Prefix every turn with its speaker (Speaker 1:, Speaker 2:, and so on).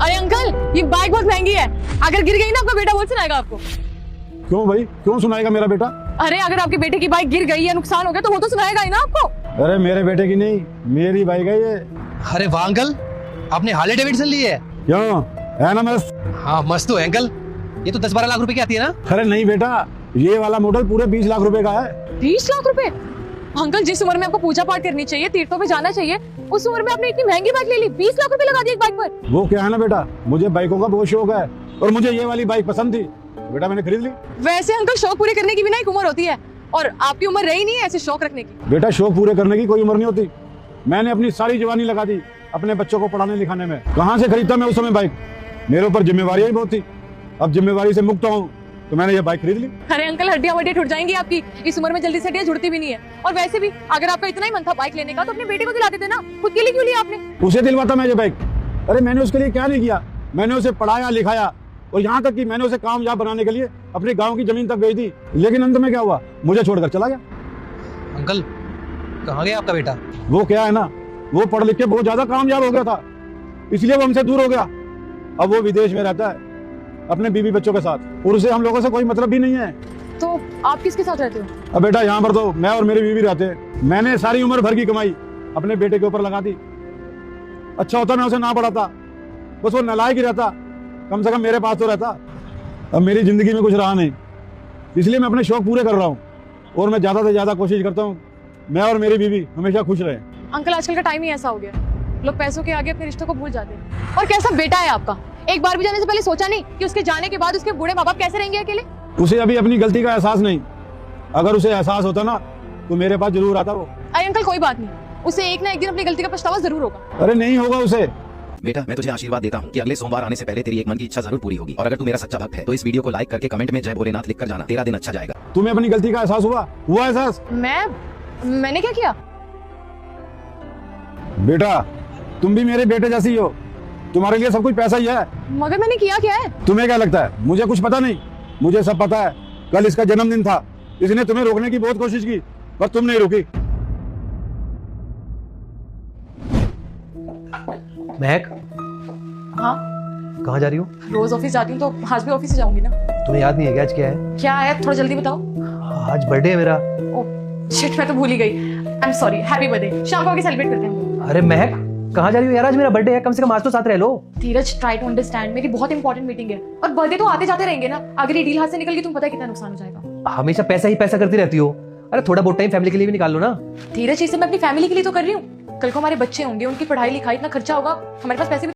Speaker 1: अरे अंकल, ये बाइक बहुत महंगी है, अगर गिर गई ना आपका बेटा बहुत सुनाएगा आपको।
Speaker 2: क्यों भाई, क्यों सुनाएगा मेरा बेटा?
Speaker 1: अरे अगर आपके बेटे की बाइक गिर गई या नुकसान हो गया तो वो तो सुनाएगा ही ना आपको।
Speaker 2: अरे मेरे बेटे की नहीं, मेरी बाइक है ये।
Speaker 3: अरे वाह अंकल, आपने हार्ले डेविडसन ली है?
Speaker 2: क्यों, है ना मस्त?
Speaker 3: हाँ मस्त तो है अंकल। ये तो 10-12 लाख रुपए की आती है ना?
Speaker 2: अरे नहीं बेटा, ये वाला मॉडल पूरे 20 लाख रुपए का है।
Speaker 1: 20 लाख रुपए? अंकल, जिस उम्र में आपको पूजा पाठ करनी चाहिए, तीर्थों पे जाना चाहिए, उस उम्र में आपने इतनी महंगी बाइक ले ली, 20 लाख रुपए लगा दिए एक बाइक पर।
Speaker 2: वो क्या है ना बेटा, मुझे बाइकों का बहुत शौक है और मुझे ये वाली बाइक पसंद थी, बेटा मैंने खरीद ली।
Speaker 1: वैसे अंकल, शौक पूरे करने की भी ना एक उम्र होती है, और आपकी उम्र रही नहीं है ऐसे शौक रखने की।
Speaker 2: बेटा शौक पूरे करने की कोई उम्र नहीं होती। मैंने अपनी सारी जवानी लगा दी अपने बच्चों को पढ़ाने लिखाने में। कहाँ से खरीदता मैं उस समय बाइक, मेरे ऊपर जिम्मेवारियां ही बहुत थी। अब जिम्मेवारी से मुक्त हूँ तो मैंने ये बाइक खरीद ली।
Speaker 1: अरे अंकल, हड्डियां वड्डियां टूट जाएंगी आपकी, इस उम्र में जल्दी से हड्डियां जुड़ती भी नहीं है। और वैसे भी अगर आपका इतना ही मन था बाइक लेने का तो अपने बेटे को दिला देते ना, खुद के लिए क्यों लिया आपने?
Speaker 2: उसे दिलवाता मैं ये बाइक? अरे मैंने उसके लिए क्या नहीं किया, मैंने उसे पढ़ाया लिखाया और यहाँ तक कि मैंने उसे कामयाब बनाने के लिए अपने गाँव की जमीन तक बेच दी। लेकिन अंत में क्या हुआ, मुझे छोड़कर चला गया।
Speaker 3: अंकल कहाँ गया आपका बेटा?
Speaker 2: वो क्या है ना, वो पढ़ लिख के बहुत ज्यादा कामयाब हो गया था, इसलिए वो हमसे दूर हो गया। अब वो विदेश में रहता है अपने बीवी बच्चों के साथ, और उसे हम लोगों से कोई मतलब भी नहीं है।
Speaker 1: तो आप किसके साथ रहते हो?
Speaker 2: अब बेटा यहाँ पर तो मैं और मेरी बीवी रहते हैं। मैंने सारी उम्र भर की कमाई अपने बेटे के ऊपर लगा दी। अच्छा होता मैं उसे ना पढ़ाता, बस वो नालायक ही रहता, कम से कम मेरे पास तो रहता। अब मेरी जिंदगी में कुछ रहा नहीं, इसलिए मैं अपने शौक पूरे कर रहा हूँ और मैं ज्यादा से ज्यादा कोशिश करता हूँ मैं और मेरी बीवी हमेशा खुश रहे।
Speaker 1: अंकल, आजकल का टाइम ही ऐसा हो गया, लोग पैसों के आगे अपने रिश्तों को भूल जाते हैं। और कैसा बेटा है आपका, एक बार भी जाने से पहले सोचा नहीं कि उसके जाने के बाद उसके बूढ़े माँ बाप कैसे रहेंगे अकेले?
Speaker 2: उसे अभी अपनी गलती का एहसास नहीं, अगर उसे एहसास होता ना तो मेरे पास जरूर आता वो।
Speaker 1: अरे अंकल, कोई बात नहीं, उसे एक ना एक दिन अपनी गलती का पछतावा जरूर होगा।
Speaker 2: अरे नहीं होगा उसे।
Speaker 4: बेटा मैं तुझे आशीर्वाद देता हूँ कि अगले सोमवार आने से पहले तेरी एक मन की इच्छा जरूर पूरी होगी। और अगर तू मेरा सच्चा भक्त है तो इस वीडियो को लाइक करके कमेंट में जय भोलेनाथ लिखकर जाना, तेरा दिन अच्छा जाएगा।
Speaker 2: तुम्हें अपनी गलती का एहसास हुआ एहसास?
Speaker 1: मैंने क्या किया?
Speaker 2: बेटा तुम भी मेरे बेटे जैसी हो, तुम्हारे लिए सब कुछ पैसा ही है।
Speaker 1: मगर मैंने किया क्या है?
Speaker 2: तुम्हें क्या लगता है मुझे कुछ पता नहीं? मुझे सब पता है। कल इसका जन्मदिन था, इसने तुम्हें रोकने की बहुत कोशिश की पर तुम नहीं रुकी।
Speaker 3: महक,
Speaker 1: हाँ,
Speaker 3: कहाँ जा रही हो?
Speaker 1: रोज ऑफिस जाती हूँ तो आज भी ऑफिस से जाऊंगी ना।
Speaker 3: तुम्हें याद नहीं है क्या आज क्या है?
Speaker 1: क्या है, थोड़ा जल्दी बताओ।
Speaker 3: आज बर्थडे है मेरा।
Speaker 1: ओह शिट, मैं तो भूल ही गई। I am sorry, happy birthday. शाम को आके सेलिब्रेट करते हैं।
Speaker 3: अरे महक, कहाँ जा रही हो यार? आज मेरा बर्थडे है, कम से कम आज तो साथ रह लो।
Speaker 1: धीरज, ट्राई टू अंडरस्टैंड, मेरी बहुत इंपॉर्टेंट मीटिंग है और बर्थडे तो आते जाते रहेंगे ना। अगर ये डील हाथ से निकल गई तुम पता है कितना नुकसान हो जाएगा।
Speaker 3: हमेशा पैसा ही पैसा करती रहती हो। अरे थोड़ा बहुत टाइम फैमिली के लिए भी निकाल लो ना।
Speaker 1: धीरज, ये सब मैं अपनी फैमिली के लिए तो कर रही हूँ, कल को हमारे बच्चे होंगे, उनकी पढ़ाई लिखाई, इतना खर्चा होगा, हमारे पास पैसे